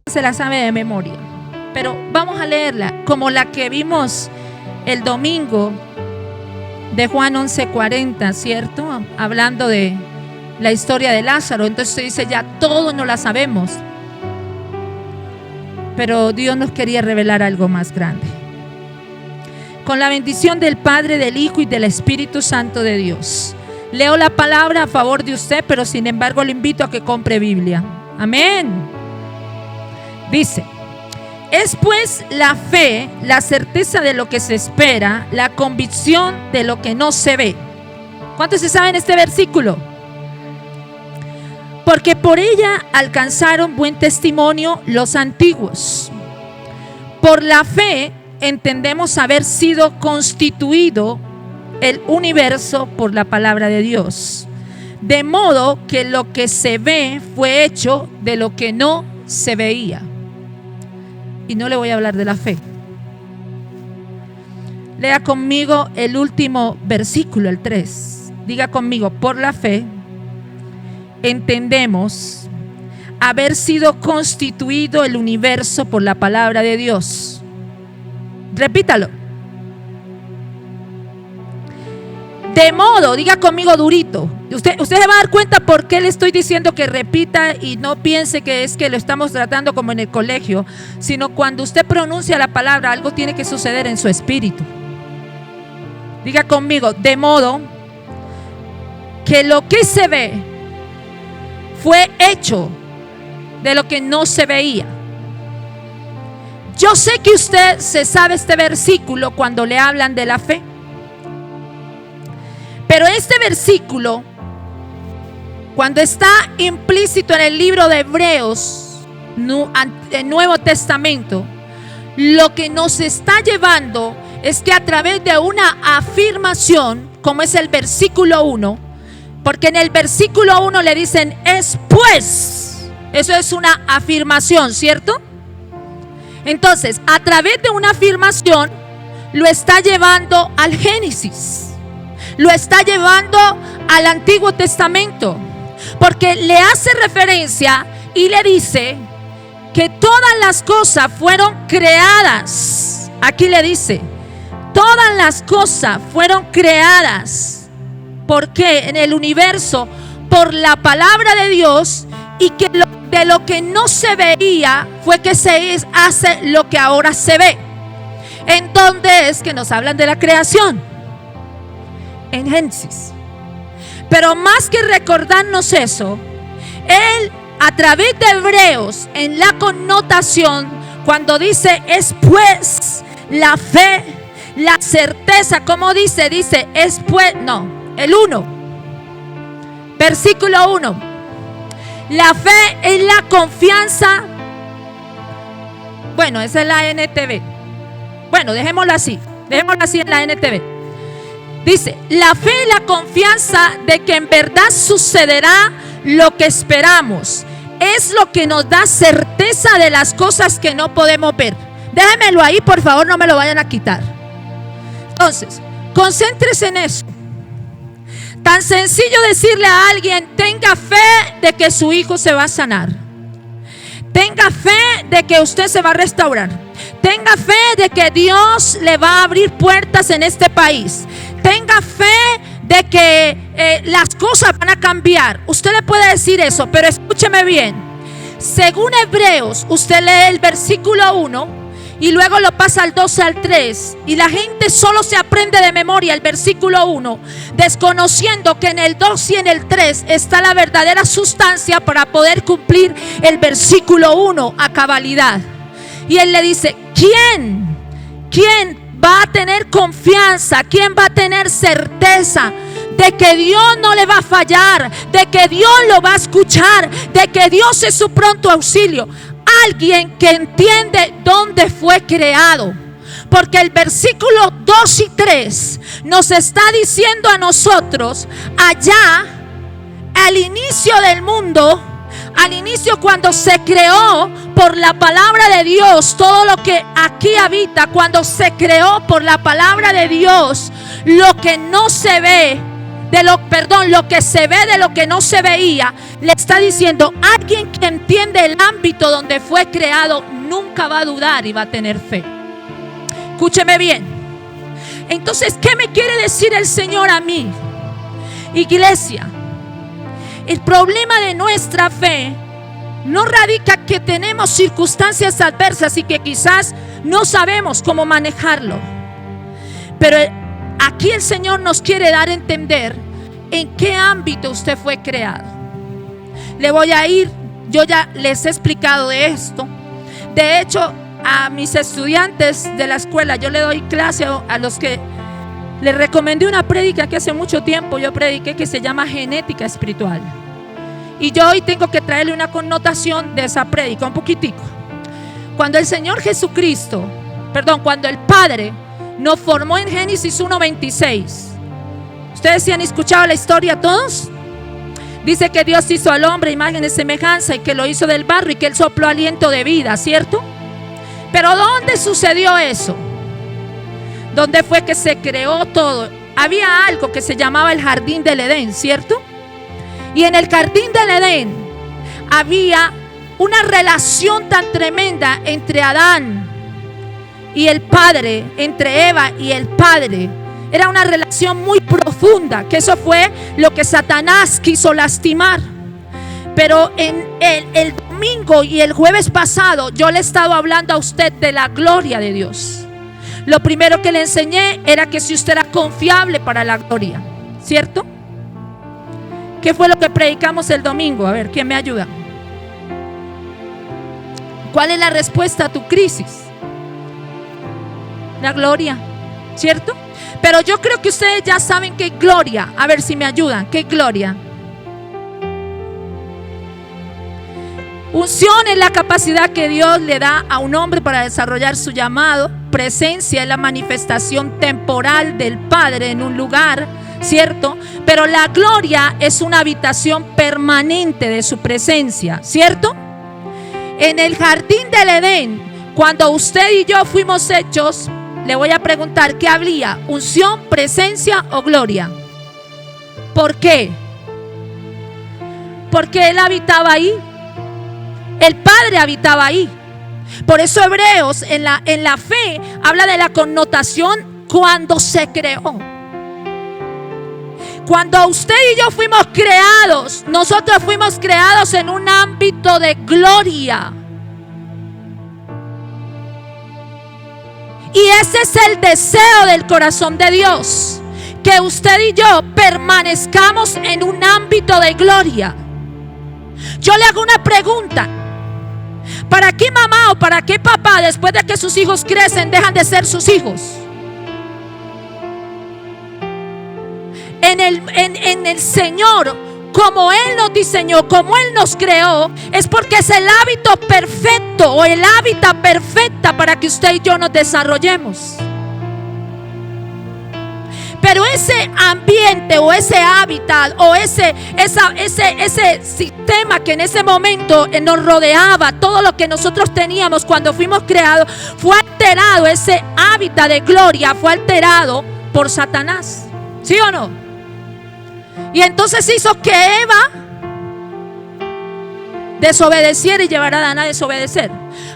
se la sabe de memoria, pero vamos a leerla como la que vimos el domingo de Juan 11:40, ¿cierto? Hablando de la historia de Lázaro. Entonces se dice, ya todos no la sabemos, pero Dios nos quería revelar algo más grande. Con la bendición del Padre, del Hijo y del Espíritu Santo de Dios. Leo la palabra a favor de usted, pero sin embargo le invito a que compre Biblia. Amén. Dice: es pues la fe, la certeza de lo que se espera, la convicción de lo que no se ve. ¿Cuántos se saben este versículo? Porque por ella alcanzaron buen testimonio los antiguos. Por la fe entendemos haber sido constituido el universo por la palabra de Dios, de modo que lo que se ve fue hecho de lo que no se veía. Y no le voy a hablar de la fe. Lea conmigo el último versículo, el 3. Diga conmigo: por la fe entendemos haber sido constituido el universo por la palabra de Dios. Repítalo. De modo, diga conmigo durito. Usted se va a dar cuenta por qué le estoy diciendo que repita, y no piense que es que lo estamos tratando como en el colegio, sino cuando usted pronuncia la palabra, algo tiene que suceder en su espíritu. Diga conmigo: de modo que lo que se ve fue hecho de lo que no se veía. Yo sé que usted se sabe este versículo cuando le hablan de la fe. Pero este versículo, cuando está implícito en el libro de Hebreos, el Nuevo Testamento, lo que nos está llevando es que a través de una afirmación, como es el versículo 1, porque en el versículo 1 le dicen es pues, eso es una afirmación, ¿cierto? Entonces, a través de una afirmación, lo está llevando al Génesis. Lo está llevando al Antiguo Testamento, porque le hace referencia y le dice que todas las cosas fueron creadas. Aquí le dice, todas las cosas fueron creadas. ¿Por qué? En el universo, por la palabra de Dios, y que de lo que no se veía fue que se hace lo que ahora se ve. ¿En dónde es que nos hablan de la creación? En Génesis. Pero más que recordarnos eso, él a través de Hebreos, en la connotación, cuando dice es pues la fe, la certeza, ¿cómo dice? Dice es pues, no, el 1, versículo 1. La fe es la confianza. Bueno, esa es la NTV. Bueno, dejémoslo así en la NTV. Dice, la fe y la confianza de que en verdad sucederá lo que esperamos. Es lo que nos da certeza de las cosas que no podemos ver. Déjenmelo ahí, por favor, no me lo vayan a quitar. Entonces, concéntrese en eso. Tan sencillo decirle a alguien, tenga fe de que su hijo se va a sanar. Tenga fe de que usted se va a restaurar. Tenga fe de que Dios le va a abrir puertas en este país. Tenga fe de que las cosas van a cambiar. Usted le puede decir eso, pero escúcheme bien. Según Hebreos, usted lee el versículo 1 y luego lo pasa al 2 al 3, y la gente solo se aprende de memoria el versículo 1, desconociendo que en el 2 y en el 3 está la verdadera sustancia para poder cumplir el versículo 1 a cabalidad. Y él le dice, ¿quién va a tener confianza? ¿Quién va a tener certeza de que Dios no le va a fallar, de que Dios lo va a escuchar, de que Dios es su pronto auxilio? Alguien que entiende dónde fue creado. Porque el versículo 2 y 3 nos está diciendo a nosotros, allá, al inicio del mundo, al inicio cuando se creó por la palabra de Dios, todo lo que aquí habita, cuando se creó por la palabra de Dios, lo que no se ve, lo que se ve de lo que no se veía, le está diciendo: alguien que entiende el ámbito donde fue creado nunca va a dudar y va a tener fe. Escúcheme bien. Entonces, ¿qué me quiere decir el Señor a mí? Iglesia, el problema de nuestra fe no radica que tenemos circunstancias adversas y que quizás no sabemos cómo manejarlo. Pero aquí el Señor nos quiere dar a entender en qué ámbito usted fue creado. Yo ya les he explicado de esto. De hecho, a mis estudiantes de la escuela, yo le doy clase a los que les recomendé una prédica que hace mucho tiempo yo prediqué, que se llama genética espiritual. Y yo hoy tengo que traerle una connotación de esa prédica, un poquitico. Cuando el Señor Jesucristo, cuando el Padre nos formó en Génesis 1:26, ¿ustedes sí han escuchado la historia todos? Dice que Dios hizo al hombre imagen y semejanza, y que lo hizo del barro, y que Él sopló aliento de vida, ¿cierto? Pero ¿dónde sucedió eso? ¿Dónde fue que se creó todo? Había algo que se llamaba el jardín del Edén, ¿cierto? Y en el jardín del Edén había una relación tan tremenda entre Adán y el Padre, entre Eva y el Padre. Era una relación muy profunda, que eso fue lo que Satanás quiso lastimar. Pero en el domingo y el jueves pasado yo le he estado hablando a usted de la gloria de Dios. Lo primero que le enseñé era que si usted era confiable para la gloria, ¿cierto? ¿Qué fue lo que predicamos el domingo? A ver, ¿quién me ayuda? ¿Cuál es la respuesta a tu crisis? La gloria, ¿cierto? Pero yo creo que ustedes ya saben qué gloria. A ver si me ayudan, ¿qué gloria? Unción es la capacidad que Dios le da a un hombre para desarrollar su llamado. Presencia es la manifestación temporal del Padre en un lugar, ¿cierto? Pero la gloria es una habitación permanente de su presencia, ¿cierto? En el jardín del Edén, cuando usted y yo fuimos hechos, le voy a preguntar, ¿qué habría? ¿Unción, presencia o gloria? ¿Por qué? Porque Él habitaba ahí. El Padre habitaba ahí. Por eso Hebreos en la fe habla de la connotación cuando se creó. Cuando usted y yo fuimos creados, nosotros fuimos creados en un ámbito de gloria. Y ese es el deseo del corazón de Dios, que usted y yo permanezcamos en un ámbito de gloria. Yo le hago una pregunta: ¿para qué mamá o para qué papá, después de que sus hijos crecen, dejan de ser sus hijos? En el Señor, como Él nos diseñó, como Él nos creó, es porque es el hábito perfecto o el hábitat perfecta para que usted y yo nos desarrollemos. Pero ese ambiente o ese hábitat o ese sistema que en ese momento nos rodeaba, todo lo que nosotros teníamos cuando fuimos creados, fue alterado. Ese hábitat de gloria fue alterado por Satanás, ¿sí o no? Y entonces hizo que Eva desobedeciera y llevara a Adán a desobedecer.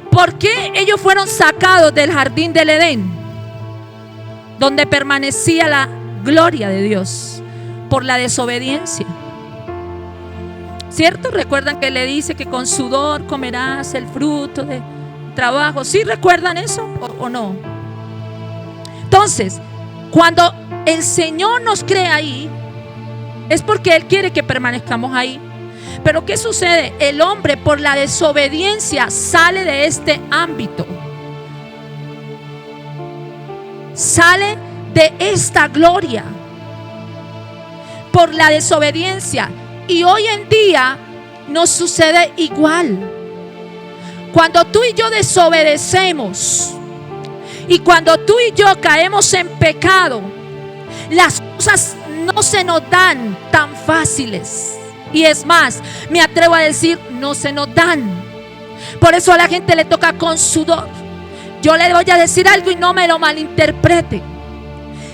¿Por qué ellos fueron sacados del jardín del Edén, donde permanecía la gloria de Dios? Por la desobediencia, ¿cierto? ¿Recuerdan que le dice que con sudor comerás el fruto de trabajo? ¿Sí recuerdan eso o no? Entonces, cuando el Señor nos crea ahí, es porque Él quiere que permanezcamos ahí. Pero ¿qué sucede? El hombre, por la desobediencia, sale de este ámbito, sale de esta gloria por la desobediencia. Y hoy en día nos sucede igual. Cuando tú y yo desobedecemos y cuando tú y yo caemos en pecado, las cosas no se nos dan tan fáciles. Y es más, me atrevo a decir, no se nos dan. Por eso a la gente le toca con sudor. Yo le voy a decir algo y no me lo malinterprete.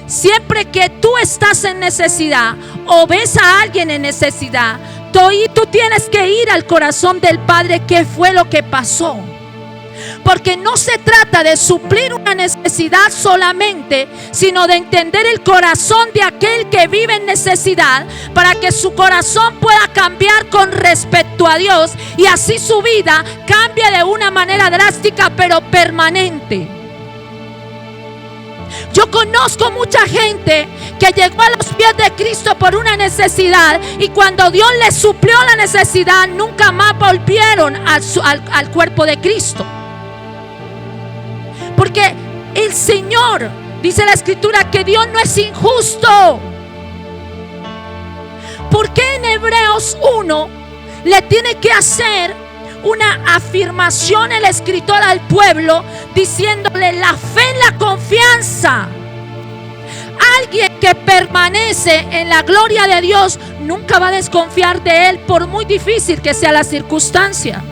siempre que tú estás en necesidad o ves a alguien en necesidad, tú tienes que ir al corazón del Padre. ¿Qué fue lo que pasó? Porque no se trata de suplir una necesidad solamente, sino de entender el corazón de aquel que vive en necesidad, para que su corazón pueda cambiar con respecto a Dios, y así su vida cambie de una manera drástica pero permanente. Yo conozco mucha gente que llegó a los pies de Cristo por una necesidad, y cuando Dios les suplió la necesidad, nunca más volvieron al cuerpo de Cristo. Porque el Señor, dice la Escritura, que Dios no es injusto. ¿Por qué en Hebreos 1 le tiene que hacer una afirmación el escritor al pueblo, diciéndole la fe en la confianza? Alguien que permanece en la gloria de Dios nunca va a desconfiar de Él, por muy difícil que sea la circunstancia.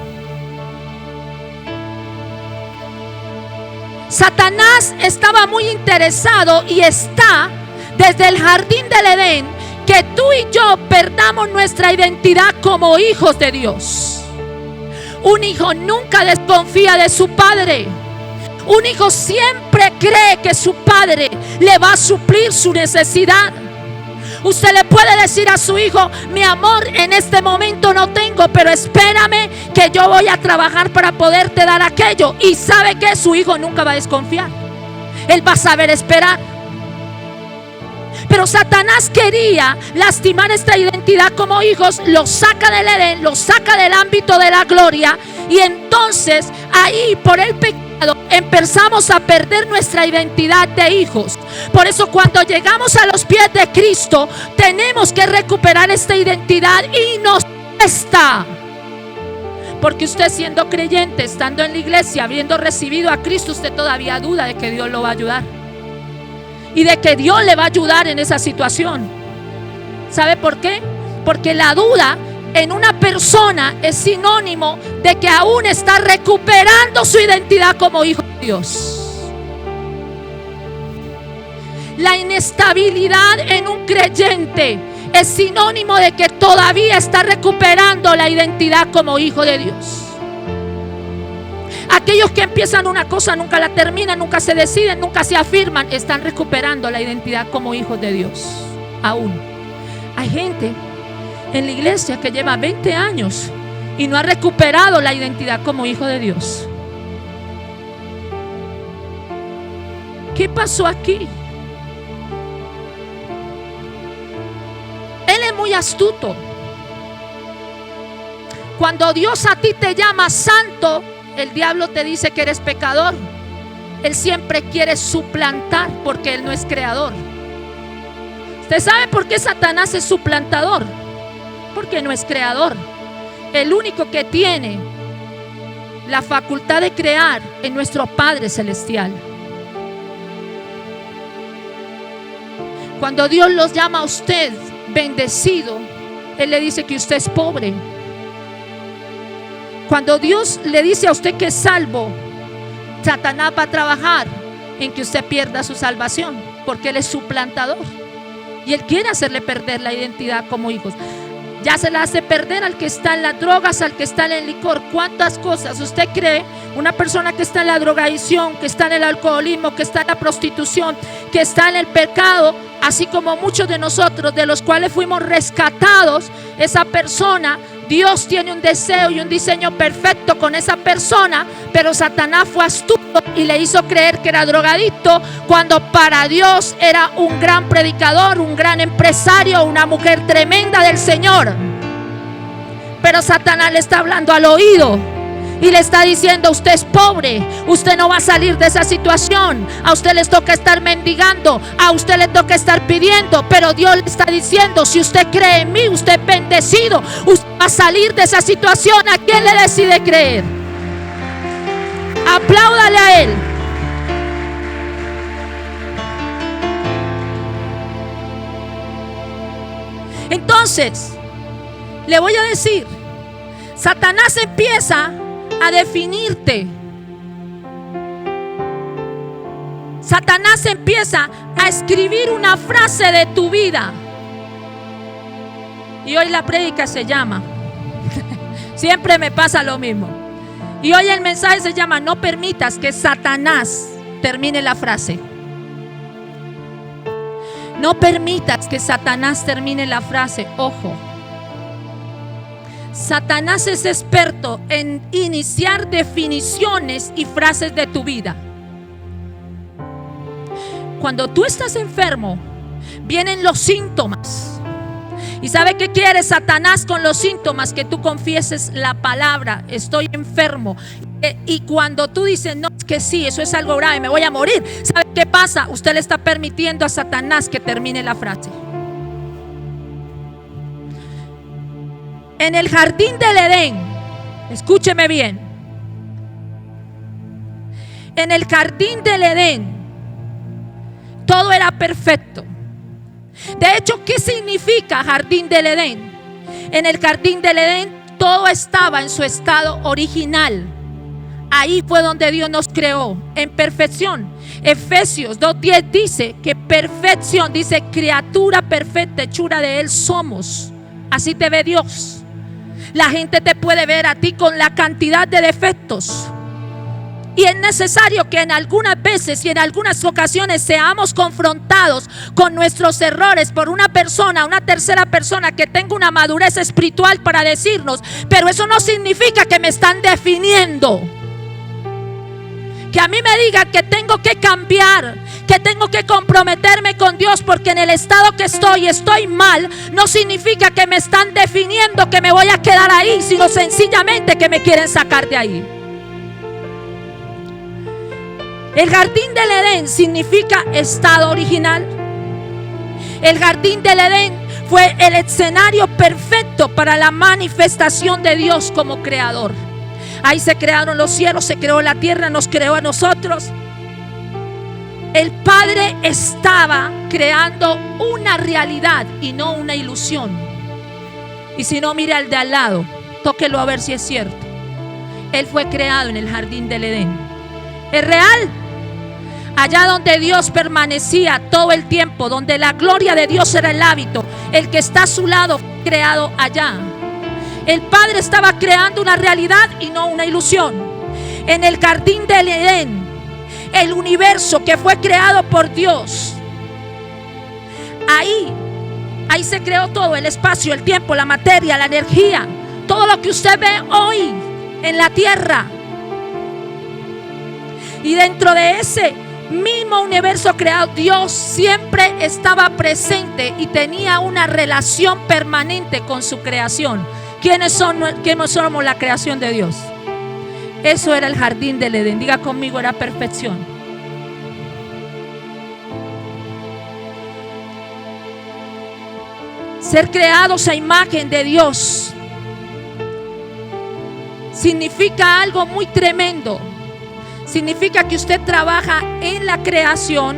Satanás estaba muy interesado, y está desde el jardín del Edén, que tú y yo perdamos nuestra identidad como hijos de Dios. Un hijo nunca desconfía de su padre. Un hijo siempre cree que su padre le va a suplir su necesidad. Usted le puede decir a su hijo: mi amor, en este momento no tengo, pero espérame que yo voy a trabajar para poderte dar aquello. Y sabe que su hijo nunca va a desconfiar. Él va a saber esperar. Pero Satanás quería lastimar esta identidad como hijos. Lo saca del Edén, lo saca del ámbito de la gloria, y entonces ahí, por el pecado, empezamos a perder nuestra identidad de hijos. Por eso cuando llegamos a los pies de Cristo, tenemos que recuperar esta identidad, y nos cuesta. Porque usted, siendo creyente, estando en la iglesia, habiendo recibido a Cristo, usted todavía duda de que Dios lo va a ayudar y de que Dios le va a ayudar en esa situación. ¿Sabe por qué? Porque la duda en una persona es sinónimo de que aún está recuperando su identidad como hijo de Dios. La inestabilidad en un creyente es sinónimo de que todavía está recuperando la identidad como hijo de Dios. Aquellos que empiezan una cosa, nunca la terminan, nunca se deciden, nunca se afirman, están recuperando la identidad como hijos de Dios. Aún hay gente en la iglesia que lleva 20 años y no ha recuperado la identidad como hijo de Dios. ¿Qué pasó aquí? Él es muy astuto. Cuando Dios a ti te llama santo, el diablo te dice que eres pecador. Él siempre quiere suplantar, porque Él no es creador. ¿Usted sabe por qué Satanás es suplantador? Porque no es creador. El único que tiene la facultad de crear es nuestro Padre Celestial. Cuando Dios los llama a usted bendecido, Él le dice que usted es pobre. Cuando Dios le dice a usted que es salvo, Satanás va a trabajar en que usted pierda su salvación, porque Él es suplantador y Él quiere hacerle perder la identidad como hijos. Ya se la hace perder al que está en las drogas, al que está en el licor. ¿Cuántas cosas usted cree? Una persona que está en la drogadicción, que está en el alcoholismo, que está en la prostitución, que está en el pecado, así como muchos de nosotros, de los cuales fuimos rescatados, esa persona, Dios tiene un deseo y un diseño perfecto con esa persona, pero Satanás fue astuto y le hizo creer que era drogadicto, cuando para Dios era un gran predicador, un gran empresario, una mujer tremenda del Señor. Pero Satanás le está hablando al oído y le está diciendo: usted es pobre, usted no va a salir de esa situación, a usted les toca estar mendigando, a usted le toca estar pidiendo. Pero Dios le está diciendo: si usted cree en mí, usted es bendecido, usted va a salir de esa situación. ¿A quién le decide creer? Apláudale a Él. Entonces, le voy a decir, Satanás empieza a definirte. Satanás empieza a escribir una frase de tu vida. Y hoy la prédica se llama, siempre me pasa lo mismo. Y hoy el mensaje se llama: no permitas que Satanás termine la frase. No permitas que Satanás termine la frase. Ojo, Satanás es experto en iniciar definiciones y frases de tu vida. Cuando tú estás enfermo, vienen los síntomas. ¿Y sabe qué quiere Satanás con los síntomas? Que tú confieses la palabra: estoy enfermo. Y cuando tú dices: no, es que sí, eso es algo grave, me voy a morir, ¿sabe qué pasa? Usted le está permitiendo a Satanás que termine la frase. En el jardín del Edén, escúcheme bien, en el jardín del Edén todo era perfecto. De hecho, ¿qué significa jardín del Edén? En el jardín del Edén todo estaba en su estado original. Ahí fue donde Dios nos creó, en perfección. Efesios 2:10 dice que perfección, dice: criatura perfecta, hechura de Él somos. Así te ve Dios. La gente te puede ver a ti con la cantidad de defectos. Y es necesario que en algunas veces y en algunas ocasiones seamos confrontados con nuestros errores por una persona, una tercera persona que tenga una madurez espiritual para decirnos: pero eso no significa que me están definiendo. Que a mí me digan que tengo que cambiar, que tengo que comprometerme con Dios porque en el estado que estoy mal, no significa que me están definiendo, que me voy a quedar ahí, sino sencillamente que me quieren sacar de ahí. El jardín del Edén significa estado original. El jardín del Edén fue el escenario perfecto para la manifestación de Dios como creador. Ahí se crearon los cielos, se creó la tierra, nos creó a nosotros. El Padre estaba creando una realidad y no una ilusión. Y si no, mire al de al lado, tóquelo a ver si es cierto. Él fue creado en el jardín del Edén. ¿Es real? Allá donde Dios permanecía todo el tiempo, donde la gloria de Dios era el hábito, el que está a su lado fue creado allá. El Padre estaba creando una realidad y no una ilusión. En el jardín del Edén, el universo que fue creado por Dios, ahí se creó todo: el espacio, el tiempo, la materia, la energía, todo lo que usted ve hoy en la tierra. Y dentro de ese mismo universo creado, Dios siempre estaba presente y tenía una relación permanente con su creación. ¿Quiénes somos la creación de Dios? Eso era el jardín del Edén. Diga conmigo: era perfección. Ser creados a imagen de Dios significa algo muy tremendo. Significa que usted trabaja en la creación,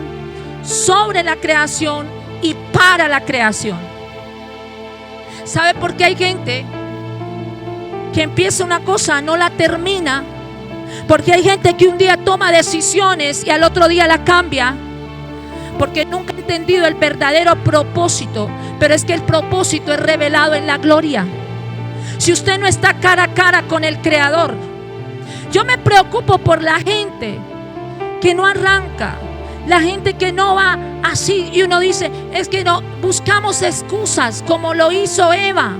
sobre la creación y para la creación. ¿Sabe por qué hay gente que empieza una cosa, no la termina? Porque hay gente que un día toma decisiones y al otro día la cambia, porque nunca ha entendido el verdadero propósito. Pero es que el propósito es revelado en la gloria. Si usted no está cara a cara con el Creador, yo me preocupo por la gente que no arranca, la gente que no va así, y uno dice: es que no, buscamos excusas como lo hizo Eva.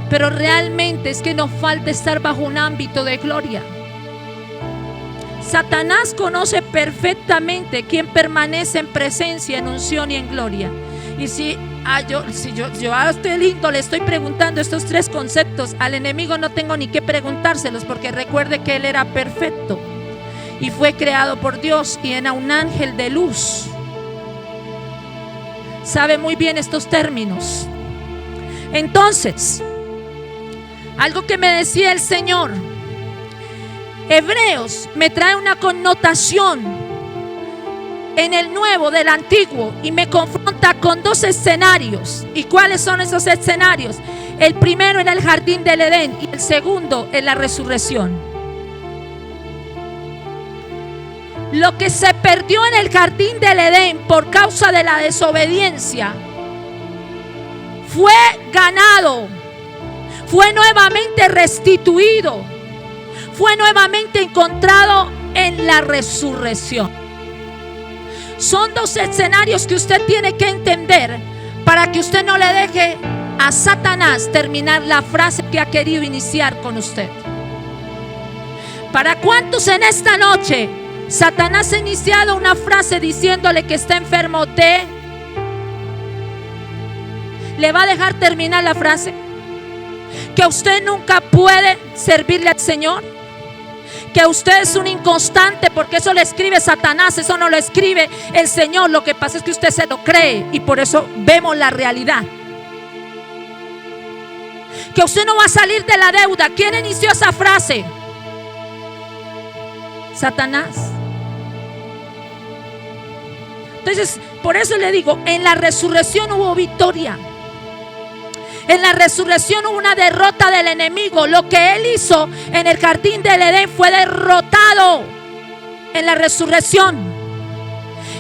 Pero realmente es que nos falta estar bajo un ámbito de gloria. Satanás conoce perfectamente quién permanece en presencia, en unción y en gloria. Y si yo a usted lindo le estoy preguntando estos tres conceptos, al enemigo no tengo ni que preguntárselos, porque recuerde que él era perfecto y fue creado por Dios y era un ángel de luz. Sabe muy bien estos términos. Entonces, algo que me decía el Señor, Hebreos me trae una connotación en el nuevo del antiguo y me confronta con dos escenarios. ¿Y cuáles son esos escenarios? El primero era el jardín del Edén y el segundo es la resurrección. Lo que se perdió en el jardín del Edén por causa de la desobediencia fue ganado, fue nuevamente restituido, fue nuevamente encontrado en la resurrección. Son dos escenarios que usted tiene que entender para que usted no le deje a Satanás terminar la frase que ha querido iniciar con usted. ¿Para cuántos en esta noche Satanás ha iniciado una frase diciéndole que está enfermo ¿Le va a dejar terminar la frase? Que usted nunca puede servirle al Señor, que usted es un inconstante, porque eso lo escribe Satanás, eso no lo escribe el Señor. Lo que pasa es que usted se lo cree y por eso vemos la realidad. Que usted no va a salir de la deuda. ¿Quién inició esa frase? Satanás. Entonces, por eso le digo, en la resurrección hubo victoria. En la resurrección hubo una derrota del enemigo. Lo que él hizo en el jardín del Edén fue derrotado en la resurrección.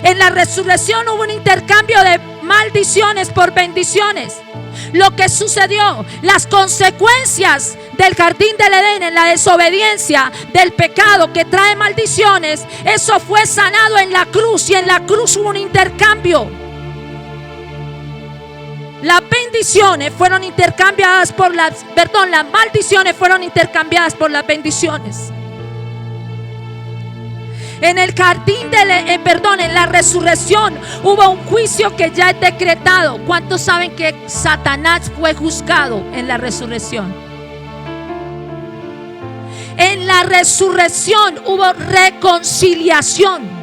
En la resurrección hubo un intercambio de maldiciones por bendiciones. Lo que sucedió, las consecuencias del jardín del Edén en la desobediencia, del pecado que trae maldiciones, eso fue sanado en la cruz, y en la cruz hubo un intercambio. Las bendiciones fueron intercambiadas por las maldiciones fueron intercambiadas por las bendiciones. En el jardín en la resurrección hubo un juicio que ya es decretado. ¿Cuántos saben que Satanás fue juzgado en la resurrección? En la resurrección hubo reconciliación.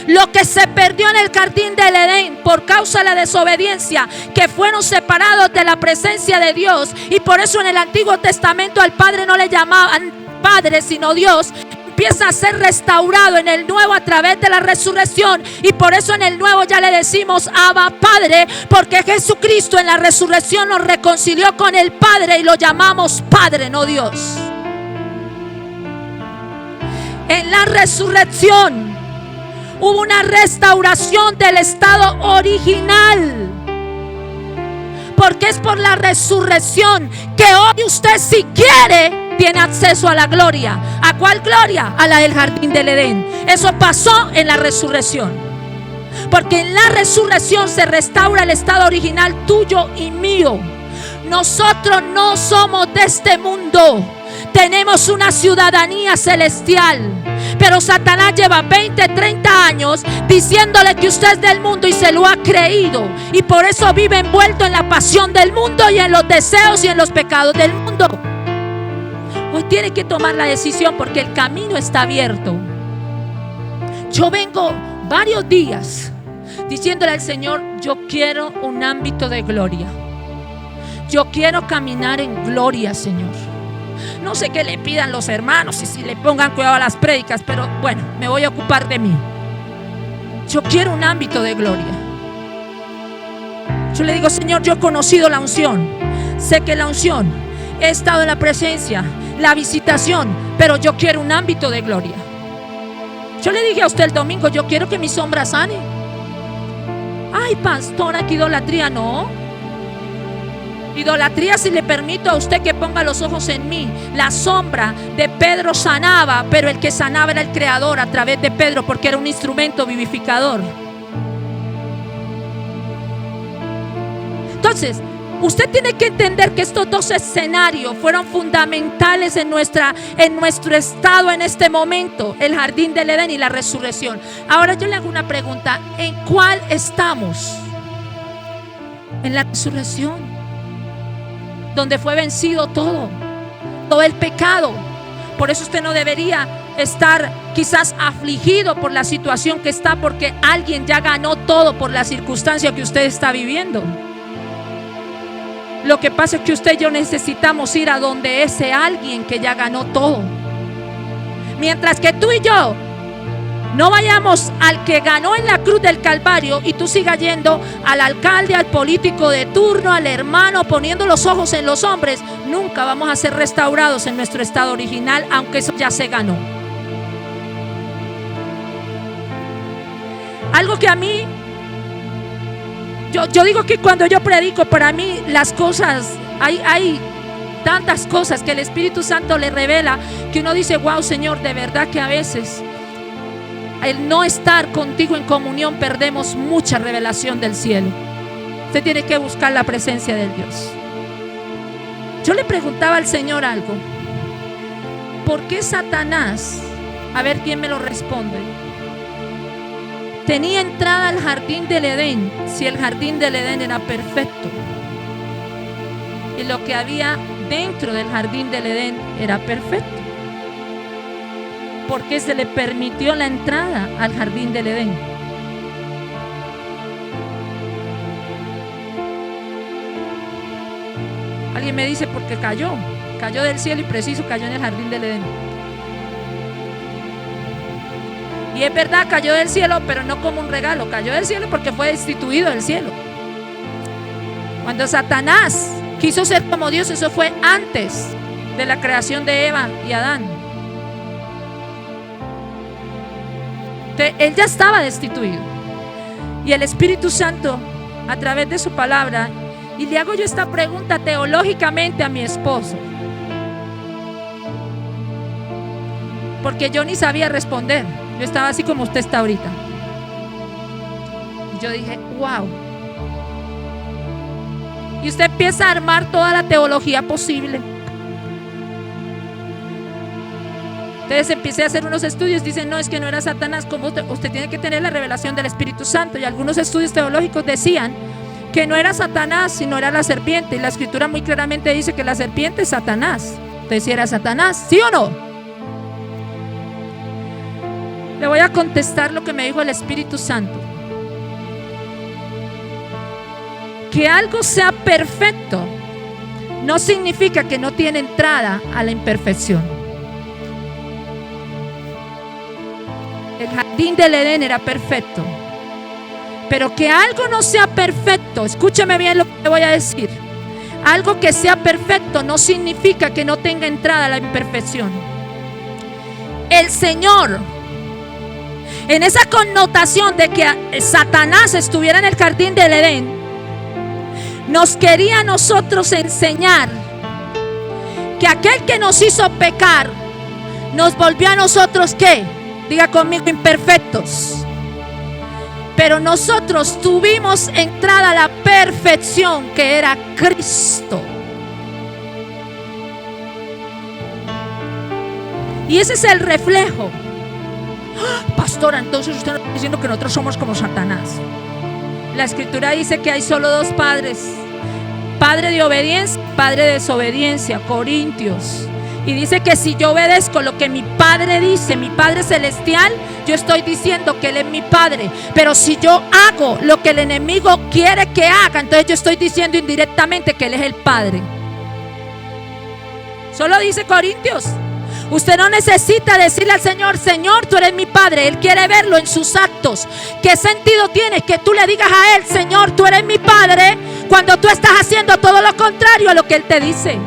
Lo que se perdió en el jardín del Edén por causa de la desobediencia, que fueron separados de la presencia de Dios, y por eso en el Antiguo Testamento al Padre no le llamaban Padre sino Dios, empieza a ser restaurado en el Nuevo a través de la resurrección. Y por eso en el Nuevo ya le decimos Abba Padre, porque Jesucristo en la resurrección nos reconcilió con el Padre y lo llamamos Padre, no Dios. En la resurrección hubo una restauración del estado original, porque es por la resurrección que hoy usted, si quiere, tiene acceso a la gloria. ¿A cuál gloria? A la del jardín del Edén. Eso pasó en la resurrección, porque en la resurrección se restaura el estado original tuyo y mío. Nosotros no somos de este mundo, tenemos una ciudadanía celestial. Pero Satanás lleva 20, 30 años diciéndole que usted es del mundo y se lo ha creído. Y por eso vive envuelto en la pasión del mundo y en los deseos y en los pecados del mundo. Hoy tiene que tomar la decisión, porque el camino está abierto. Yo vengo varios días diciéndole al Señor: yo quiero un ámbito de gloria. Yo quiero caminar en gloria, Señor. No sé qué le pidan los hermanos y si le pongan cuidado a las prédicas, pero bueno, me voy a ocupar de mí. Yo quiero un ámbito de gloria. Yo le digo: Señor, yo he conocido la unción, sé que la unción, he estado en la presencia, la visitación, pero yo quiero un ámbito de gloria. Yo le dije a usted el domingo: yo quiero que mi sombra sane. Ay, pastora, qué idolatría. No. Idolatría si le permito a usted que ponga los ojos en mí. La sombra de Pedro sanaba, pero el que sanaba era el Creador a través de Pedro, porque era un instrumento vivificador. Entonces, usted tiene que entender que estos dos escenarios fueron fundamentales en nuestro estado en este momento: el jardín del Edén y la resurrección. Ahora yo le hago una pregunta: ¿en cuál estamos? En la resurrección, donde fue vencido todo el pecado. Por eso usted no debería estar quizás afligido por la situación que está, porque alguien ya ganó todo por la circunstancia que usted está viviendo. Lo que pasa es que usted y yo necesitamos ir a donde ese alguien que ya ganó todo. Mientras que tú y yo no vayamos al que ganó en la cruz del Calvario, y tú sigas yendo al alcalde, al político de turno, al hermano, poniendo los ojos en los hombres, nunca vamos a ser restaurados en nuestro estado original, aunque eso ya se ganó. Algo que a mí, yo digo que cuando yo predico, para mí las cosas, hay tantas cosas que el Espíritu Santo le revela, que uno dice, wow, Señor, de verdad que a veces el no estar contigo en comunión perdemos mucha revelación del cielo. Usted tiene que buscar la presencia de Dios. Yo le preguntaba al Señor algo. ¿Por qué Satanás, a ver quién me lo responde, tenía entrada al jardín del Edén si el jardín del Edén era perfecto? Y lo que había dentro del jardín del Edén era perfecto. ¿Por qué se le permitió la entrada al jardín del Edén? Alguien me dice porque cayó del cielo y preciso cayó en el jardín del Edén. Y es verdad, cayó del cielo, pero no como un regalo, cayó del cielo porque fue destituido del cielo. Cuando Satanás quiso ser como Dios, eso fue antes de la creación de Eva y Adán. Entonces, él ya estaba destituido. Y el Espíritu Santo, a través de su palabra, y le hago yo esta pregunta teológicamente a mi esposo, porque yo ni sabía responder. Yo estaba así como usted está ahorita. Y yo dije, wow. Y usted empieza a armar toda la teología posible. Entonces empecé a hacer unos estudios. Dicen, no, es que no era Satanás. Como usted tiene que tener la revelación del Espíritu Santo. Y algunos estudios teológicos decían que no era Satanás, sino era la serpiente. Y la Escritura muy claramente dice que la serpiente es Satanás. Entonces, si era Satanás, ¿sí o no? Le voy a contestar lo que me dijo el Espíritu Santo. Que algo sea perfecto no significa que no tiene entrada a la imperfección. El jardín del Edén era perfecto, pero que algo no sea perfecto, escúcheme bien lo que le voy a decir, algo que sea perfecto no significa que no tenga entrada a la imperfección. El Señor, en esa connotación de que Satanás estuviera en el jardín del Edén, nos quería a nosotros enseñar que aquel que nos hizo pecar nos volvió a nosotros, ¿qué? Diga conmigo, imperfectos. Pero nosotros tuvimos entrada a la perfección, que era Cristo. Y ese es el reflejo. Pastora, entonces usted no está diciendo que nosotros somos como Satanás. La Escritura dice que hay solo dos padres: padre de obediencia, padre de desobediencia. Corintios. Y dice que si yo obedezco lo que mi Padre dice, mi Padre celestial, yo estoy diciendo que Él es mi Padre. Pero si yo hago lo que el enemigo quiere que haga, entonces yo estoy diciendo indirectamente que Él es el Padre. Solo dice Corintios. Usted no necesita decirle al Señor, Señor, tú eres mi Padre. Él quiere verlo en sus actos. ¿Qué sentido tiene que tú le digas a Él, Señor, tú eres mi Padre, cuando tú estás haciendo todo lo contrario a lo que Él te dice?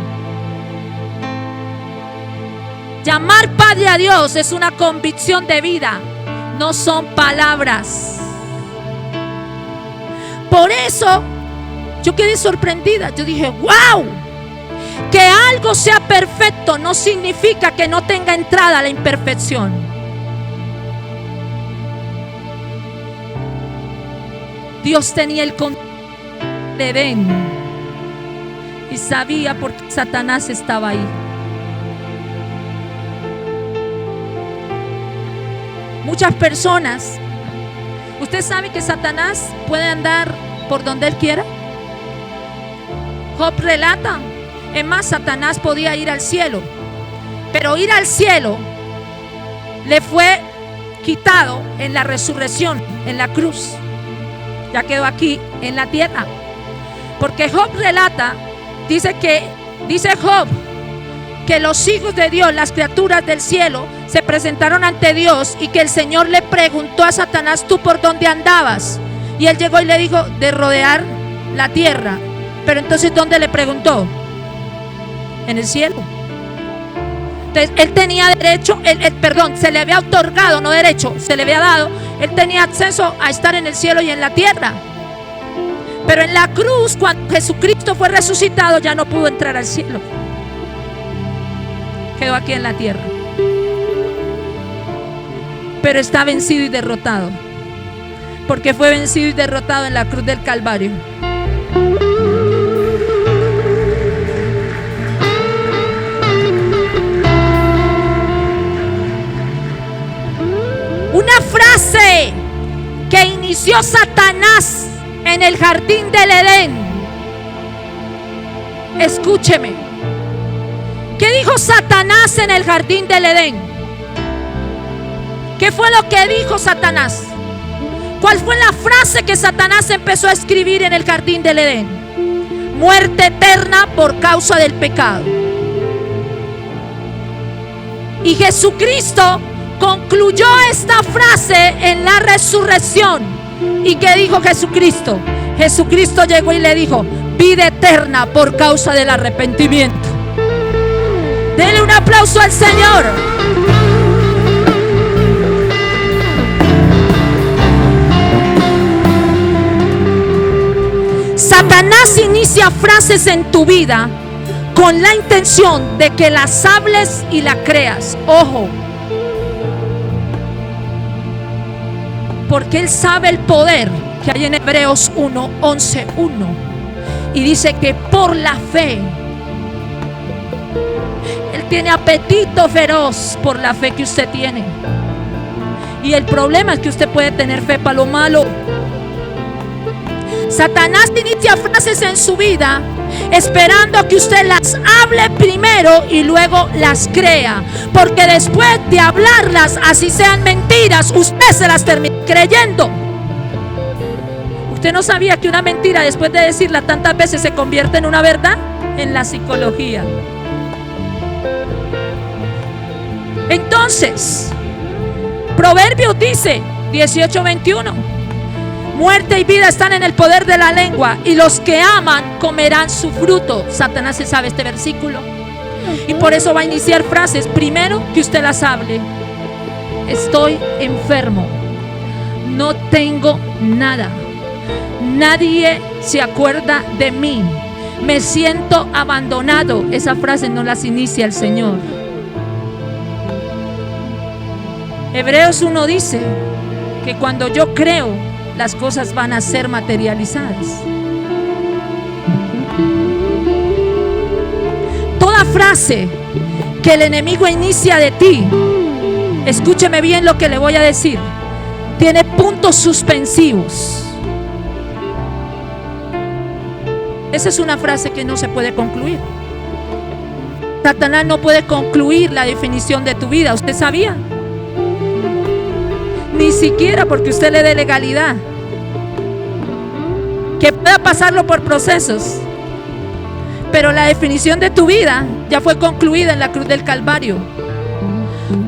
Llamar Padre a Dios es una convicción de vida, no son palabras. Por eso yo quedé sorprendida. Yo dije, wow. Que algo sea perfecto no significa que no tenga entrada a la imperfección. Dios tenía el control de Edén y sabía por qué Satanás estaba ahí. Muchas personas, ¿usted sabe que Satanás puede andar por donde él quiera? Job relata. Es más, Satanás podía ir al cielo, pero ir al cielo le fue quitado en la resurrección, en la cruz. Ya quedó aquí en la tierra. Porque Job relata, dice Job que los hijos de Dios, las criaturas del cielo, se presentaron ante Dios y que el Señor le preguntó a Satanás, ¿tú por dónde andabas? Y él llegó y le dijo, de rodear la tierra. Pero entonces, ¿dónde le preguntó? En el cielo. Entonces él tenía derecho, se le había otorgado, no derecho, se le había dado Él tenía acceso a estar en el cielo y en la tierra. Pero en la cruz, cuando Jesucristo fue resucitado, ya no pudo entrar al cielo. Quedó aquí en la tierra. Pero está vencido y derrotado, porque fue vencido y derrotado en la cruz del Calvario. Una frase que inició Satanás en el jardín del Edén. Escúcheme. ¿Qué dijo Satanás en el jardín del Edén? ¿Qué fue lo que dijo Satanás? ¿Cuál fue la frase que Satanás empezó a escribir en el jardín del Edén? Muerte eterna por causa del pecado. Y Jesucristo concluyó esta frase en la resurrección. ¿Y qué dijo Jesucristo? Jesucristo llegó y le dijo: vida eterna por causa del arrepentimiento. Denle un aplauso al Señor. Satanás inicia frases en tu vida con la intención de que las hables y las creas. Ojo, porque él sabe el poder que hay en Hebreos 1:11:1, y dice que por la fe, él tiene apetito feroz por la fe que usted tiene. Y el problema es que usted puede tener fe para lo malo. Satanás inicia frases en su vida esperando que usted las hable primero y luego las crea, porque después de hablarlas, así sean mentiras, usted se las termina creyendo. ¿Usted no sabía que una mentira, después de decirla tantas veces, se convierte en una verdad? En la psicología. Entonces, Proverbios dice 18:21: muerte y vida están en el poder de la lengua, y los que aman comerán su fruto. Satanás se sabe este versículo, y por eso va a iniciar frases. Primero, que usted las hable. Estoy enfermo, no tengo nada, nadie se acuerda de mí, me siento abandonado. Esa frase no las inicia el Señor. Hebreos 1 dice que cuando yo creo, las cosas van a ser materializadas. Toda frase que el enemigo inicia de ti, escúcheme bien lo que le voy a decir, tiene puntos suspensivos. Esa es una frase que no se puede concluir. Satanás no puede concluir la definición de tu vida. ¿Usted sabía? Ni siquiera porque usted le dé legalidad, que pueda pasarlo por procesos, pero la definición de tu vida ya fue concluida en la cruz del Calvario.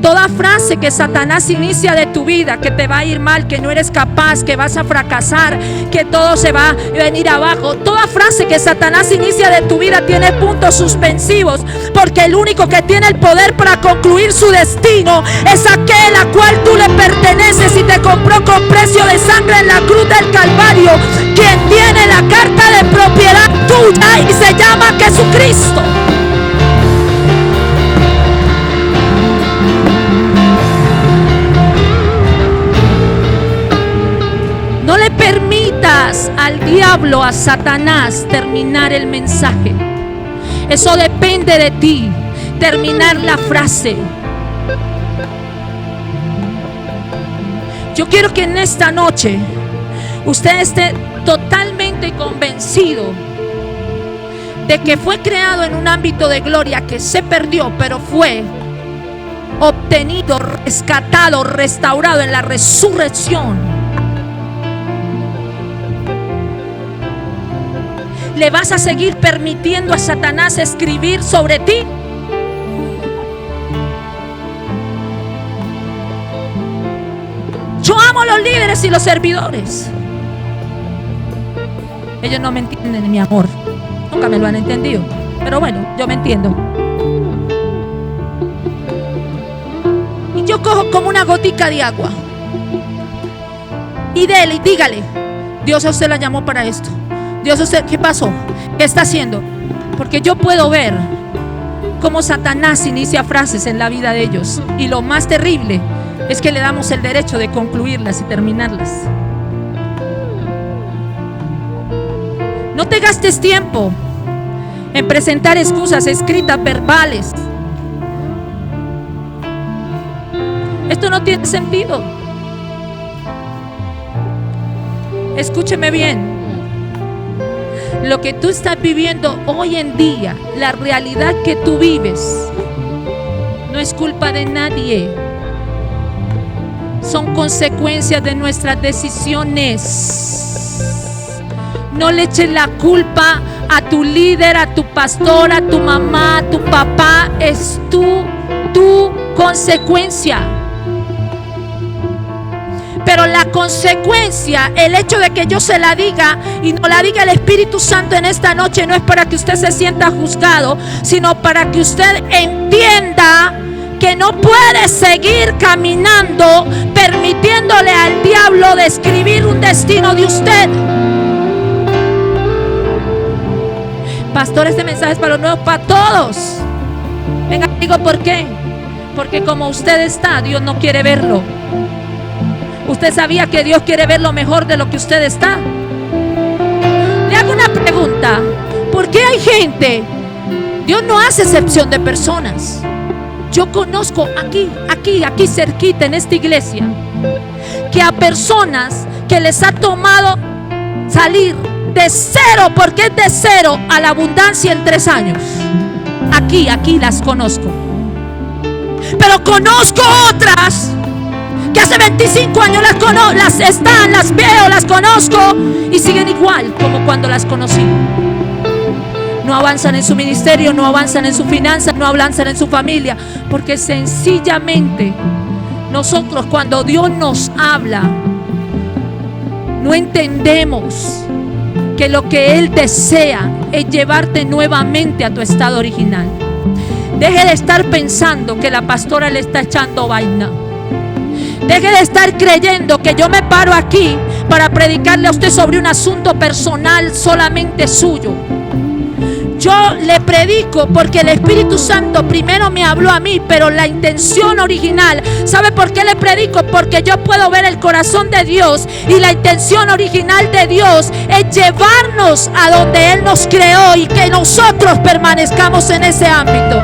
Toda frase que Satanás inicia de tu vida, que te va a ir mal, que no eres capaz, que vas a fracasar, que todo se va a venir abajo, toda frase que Satanás inicia de tu vida tiene puntos suspensivos, porque el único que tiene el poder para concluir su destino es aquel a cual tú le perteneces y te compró con precio de sangre en la cruz del Calvario, quien tiene la carta de propiedad tuya y se llama Jesucristo. No le permitas al diablo, a Satanás, terminar el mensaje. Eso depende de ti, terminar la frase. Yo quiero que en esta noche usted esté totalmente convencido de que fue creado en un ámbito de gloria que se perdió, pero fue obtenido, rescatado, restaurado en la resurrección. ¿Le vas a seguir permitiendo a Satanás escribir sobre ti? Yo amo a los líderes y los servidores. Ellos no me entienden, mi amor. Nunca me lo han entendido. Pero bueno, yo me entiendo. Y yo cojo como una gotica de agua y dele y dígale: Dios a usted la llamó para esto. Dios a usted, ¿qué pasó? ¿Qué está haciendo? Porque yo puedo ver cómo Satanás inicia frases en la vida de ellos, y lo más terrible es que le damos el derecho de concluirlas y terminarlas. No te gastes tiempo en presentar excusas escritas, verbales. Esto no tiene sentido. Escúcheme bien. Lo que tú estás viviendo hoy en día, la realidad que tú vives, no es culpa de nadie. Son consecuencias de nuestras decisiones. No le eches la culpa a tu líder, a tu pastor, a tu mamá, a tu papá. Es tu consecuencia. Pero la consecuencia, el hecho de que yo se la diga y no la diga el Espíritu Santo en esta noche, no es para que usted se sienta juzgado, sino para que usted entienda que no puede seguir caminando permitiéndole al diablo describir un destino de usted. Pastor, este mensaje es para los nuevos, para todos. Venga, digo, ¿por qué? Porque como usted está, Dios no quiere verlo. ¿Usted sabía que Dios quiere ver lo mejor de lo que usted está? Le hago una pregunta. ¿Por qué hay gente? Dios no hace excepción de personas. Yo conozco aquí cerquita en esta iglesia, que a personas que les ha tomado salir de cero, porque es de cero a la abundancia en 3 años. Aquí las conozco. Pero conozco otras que hace 25 años las veo, las conozco y siguen igual como cuando las conocí. No avanzan en su ministerio, no avanzan en su finanza, no avanzan en su familia, porque sencillamente nosotros, cuando Dios nos habla, no entendemos que lo que Él desea es llevarte nuevamente a tu estado original. Deje de estar pensando que la pastora le está echando vaina. Deje de estar creyendo que yo me paro aquí para predicarle a usted sobre un asunto personal solamente suyo. Yo le predico porque el Espíritu Santo primero me habló a mí, pero la intención original, ¿sabe por qué le predico? Porque yo puedo ver el corazón de Dios, y la intención original de Dios es llevarnos a donde Él nos creó y que nosotros permanezcamos en ese ámbito.